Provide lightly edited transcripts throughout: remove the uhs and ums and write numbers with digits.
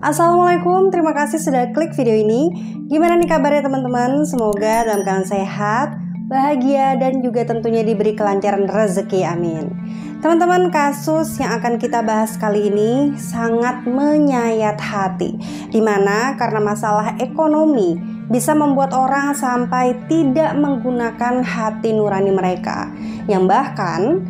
Assalamualaikum, terima kasih sudah klik video ini. Gimana nih kabarnya teman-teman? Semoga dalam keadaan sehat, bahagia, dan juga tentunya diberi kelancaran rezeki, amin. Teman-teman, kasus yang akan kita bahas kali ini sangat menyayat hati, dimana karena masalah ekonomi bisa membuat orang sampai tidak menggunakan hati nurani mereka, yang bahkan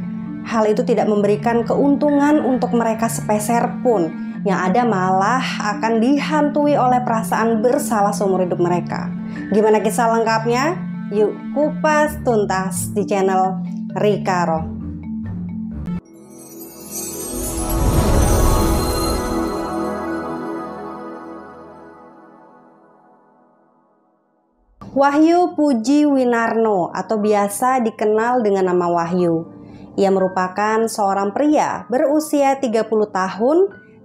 hal itu tidak memberikan keuntungan untuk mereka sepeser pun, yang ada malah akan dihantui oleh perasaan bersalah seumur hidup mereka. Gimana kisah lengkapnya? Yuk kupas tuntas di channel Rika Roh. Wahyu Puji Winarno atau biasa dikenal dengan nama Wahyu. Ia merupakan seorang pria berusia 30 tahun,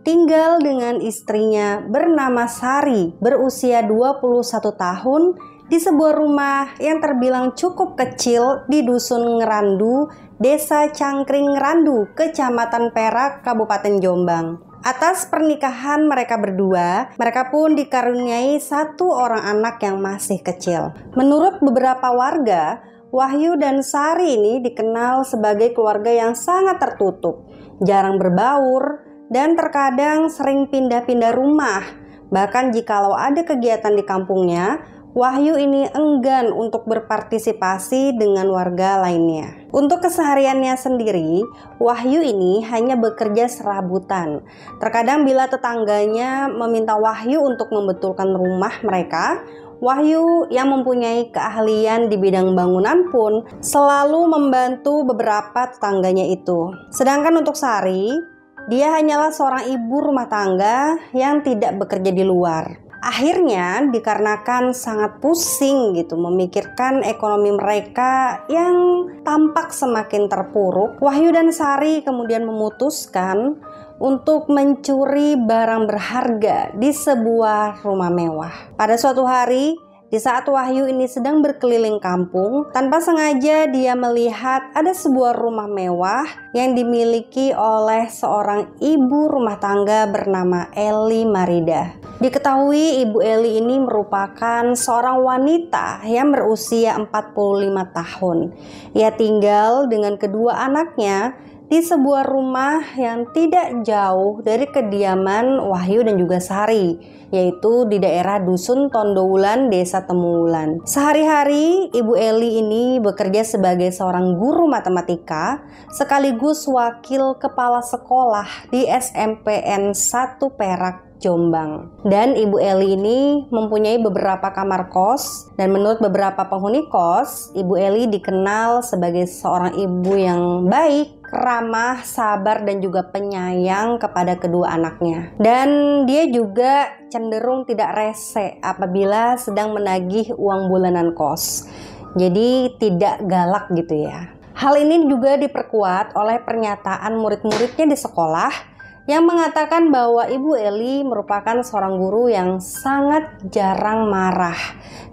tinggal dengan istrinya bernama Sari berusia 21 tahun di sebuah rumah yang terbilang cukup kecil di Dusun Ngerandu, Desa Cangkring Ngerandu, Kecamatan Perak, Kabupaten Jombang. Atas pernikahan mereka berdua, mereka pun dikaruniai satu orang anak yang masih kecil. Menurut beberapa warga, Wahyu dan Sari ini dikenal sebagai keluarga yang sangat tertutup, jarang berbaur, dan terkadang sering pindah-pindah rumah. Bahkan jikalau ada kegiatan di kampungnya, Wahyu ini enggan untuk berpartisipasi dengan warga lainnya. Untuk kesehariannya sendiri, Wahyu ini hanya bekerja serabutan. Terkadang bila tetangganya meminta Wahyu untuk membetulkan rumah mereka, Wahyu yang mempunyai keahlian di bidang bangunan pun selalu membantu beberapa tetangganya itu. Sedangkan untuk Sari, dia hanyalah seorang ibu rumah tangga yang tidak bekerja di luar. Akhirnya dikarenakan sangat pusing gitu memikirkan ekonomi mereka yang tampak semakin terpuruk, Wahyu dan Sari kemudian memutuskan untuk mencuri barang berharga di sebuah rumah mewah. Pada suatu hari, di saat Wahyu ini sedang berkeliling kampung, tanpa sengaja dia melihat ada sebuah rumah mewah yang dimiliki oleh seorang ibu rumah tangga bernama Eli Marida. Diketahui Ibu Eli ini merupakan seorang wanita yang berusia 45 tahun. Ia tinggal dengan kedua anaknya di sebuah rumah yang tidak jauh dari kediaman Wahyu dan juga Sari, yaitu di daerah Dusun Tondowulan, Desa Temuwulan. Sehari-hari Ibu Eli ini bekerja sebagai seorang guru matematika sekaligus wakil kepala sekolah di SMPN 1 Perak, Jombang. Dan Ibu Eli ini mempunyai beberapa kamar kos, dan menurut beberapa penghuni kos, Ibu Eli dikenal sebagai seorang ibu yang baik, ramah, sabar, dan juga penyayang kepada kedua anaknya. Dan dia juga cenderung tidak rese apabila sedang menagih uang bulanan kos. Jadi tidak galak gitu ya. Hal ini juga diperkuat oleh pernyataan murid-muridnya di sekolah yang mengatakan bahwa Ibu Eli merupakan seorang guru yang sangat jarang marah.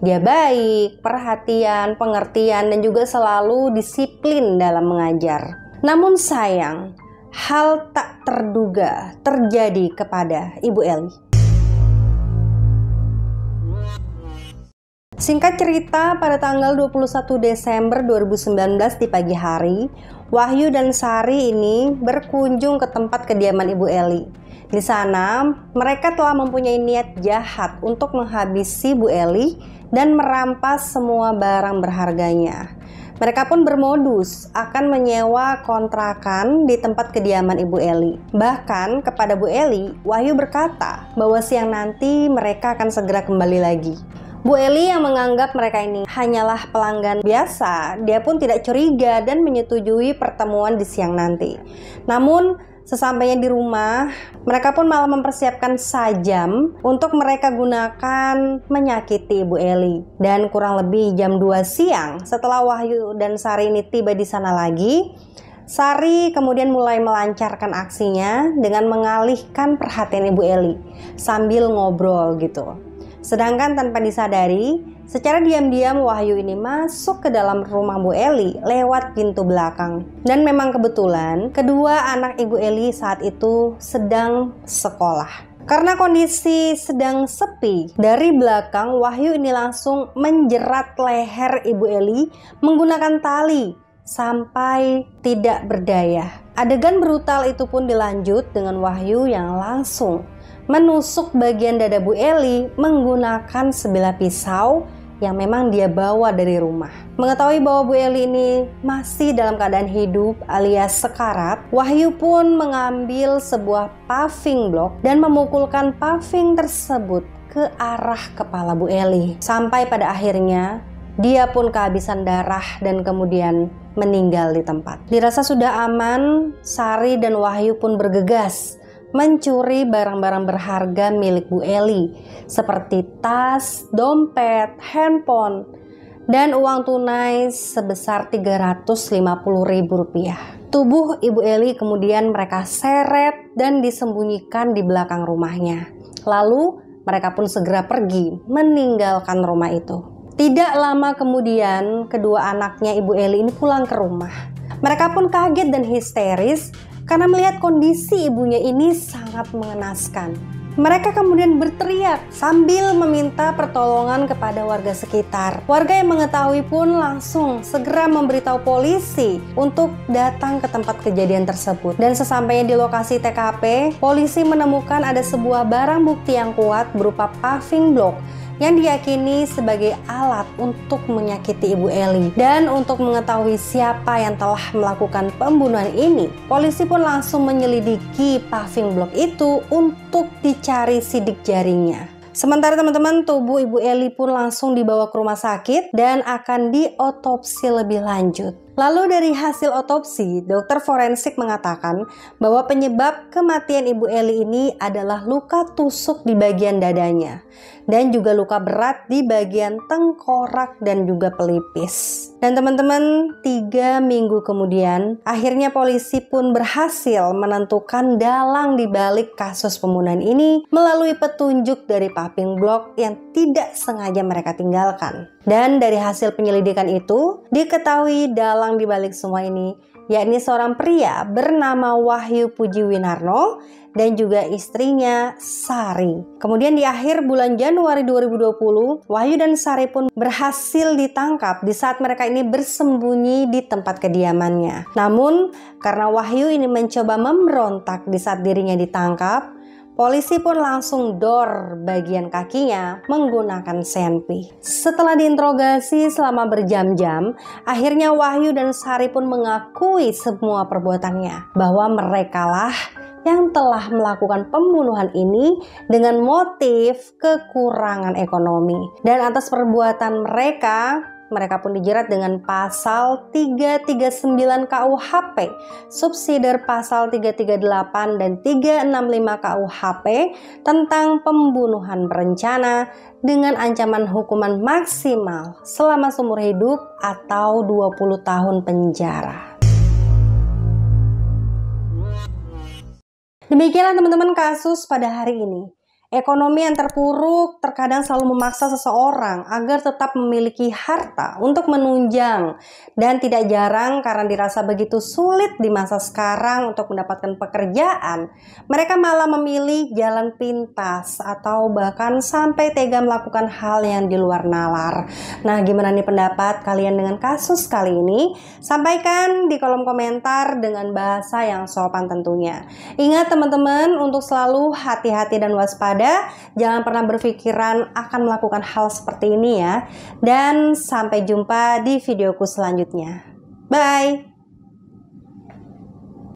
Dia baik, perhatian, pengertian, dan juga selalu disiplin dalam mengajar. Namun sayang, hal tak terduga terjadi kepada Ibu Eli. Singkat cerita, pada tanggal 21 Desember 2019 di pagi hari, Wahyu dan Sari ini berkunjung ke tempat kediaman Ibu Eli. Di sana, mereka telah mempunyai niat jahat untuk menghabisi Bu Eli dan merampas semua barang berharganya. Mereka pun bermodus akan menyewa kontrakan di tempat kediaman Ibu Eli. Bahkan kepada Bu Eli, Wahyu berkata bahwa siang nanti mereka akan segera kembali lagi. Bu Eli yang menganggap mereka ini hanyalah pelanggan biasa, dia pun tidak curiga dan menyetujui pertemuan di siang nanti. Namun sesampainya di rumah, mereka pun malah mempersiapkan sajam untuk mereka gunakan menyakiti Ibu Eli. Dan kurang lebih jam 2 siang setelah Wahyu dan Sari ini tiba di sana lagi, Sari kemudian mulai melancarkan aksinya dengan mengalihkan perhatian Ibu Eli sambil ngobrol gitu. Sedangkan tanpa disadari, secara diam-diam Wahyu ini masuk ke dalam rumah Bu Eli lewat pintu belakang. Dan memang kebetulan kedua anak Ibu Eli saat itu sedang sekolah. Karena kondisi sedang sepi, dari belakang Wahyu ini langsung menjerat leher Ibu Eli menggunakan tali sampai tidak berdaya. Adegan brutal itu pun dilanjut dengan Wahyu yang langsung menusuk bagian dada Bu Eli menggunakan sebilah pisau yang memang dia bawa dari rumah. Mengetahui bahwa Bu Eli ini masih dalam keadaan hidup alias sekarat, Wahyu pun mengambil sebuah paving block dan memukulkan paving tersebut ke arah kepala Bu Eli. Sampai pada akhirnya dia pun kehabisan darah dan kemudian meninggal di tempat. Dirasa sudah aman, Sari dan Wahyu pun bergegas mencuri barang-barang berharga milik Bu Eli seperti tas, dompet, handphone, dan uang tunai sebesar Rp350.000. Tubuh Ibu Eli kemudian mereka seret dan disembunyikan di belakang rumahnya. Lalu mereka pun segera pergi meninggalkan rumah itu. Tidak lama kemudian kedua anaknya Ibu Eli ini pulang ke rumah. Mereka pun kaget dan histeris karena melihat kondisi ibunya ini sangat mengenaskan. Mereka kemudian berteriak sambil meminta pertolongan kepada warga sekitar. Warga yang mengetahui pun langsung segera memberitahu polisi untuk datang ke tempat kejadian tersebut. Dan sesampainya di lokasi TKP, polisi menemukan ada sebuah barang bukti yang kuat berupa paving block yang diyakini sebagai alat untuk menyakiti Ibu Eli. Dan untuk mengetahui siapa yang telah melakukan pembunuhan ini, polisi pun langsung menyelidiki paving block itu untuk dicari sidik jaringnya. Sementara teman-teman, tubuh Ibu Eli pun langsung dibawa ke rumah sakit dan akan diotopsi lebih lanjut. Lalu dari hasil otopsi, dokter forensik mengatakan bahwa penyebab kematian Ibu Eli ini adalah luka tusuk di bagian dadanya dan juga luka berat di bagian tengkorak dan juga pelipis. Dan teman-teman, 3 minggu kemudian, akhirnya polisi pun berhasil menentukan dalang di balik kasus pembunuhan ini melalui petunjuk dari paving block yang tidak sengaja mereka tinggalkan. Dan dari hasil penyelidikan itu, diketahui dalang di balik semua ini, yakni seorang pria bernama Wahyu Pujiwinarno dan juga istrinya Sari. Kemudian di akhir bulan Januari 2020, Wahyu dan Sari pun berhasil ditangkap di saat mereka ini bersembunyi di tempat kediamannya. Namun, karena Wahyu ini mencoba memberontak di saat dirinya ditangkap, polisi pun langsung dor bagian kakinya menggunakan senpi. Setelah diinterogasi selama berjam-jam, akhirnya Wahyu dan Sari pun mengakui semua perbuatannya, bahwa merekalah yang telah melakukan pembunuhan ini dengan motif kekurangan ekonomi. Dan atas perbuatan mereka pun dijerat dengan pasal 339 KUHP, subsidiar pasal 338 dan 365 KUHP tentang pembunuhan berencana dengan ancaman hukuman maksimal selama seumur hidup atau 20 tahun penjara. Demikianlah teman-teman kasus pada hari ini. Ekonomi yang terpuruk terkadang selalu memaksa seseorang agar tetap memiliki harta untuk menunjang, dan tidak jarang karena dirasa begitu sulit di masa sekarang untuk mendapatkan pekerjaan, mereka malah memilih jalan pintas atau bahkan sampai tega melakukan hal yang di luar nalar. Nah, gimana nih pendapat kalian dengan kasus kali ini? Sampaikan di kolom komentar dengan bahasa yang sopan tentunya. Ingat teman-teman untuk selalu hati-hati dan waspada. Jangan pernah berpikiran akan melakukan hal seperti ini ya. Dan sampai jumpa di videoku selanjutnya. Bye.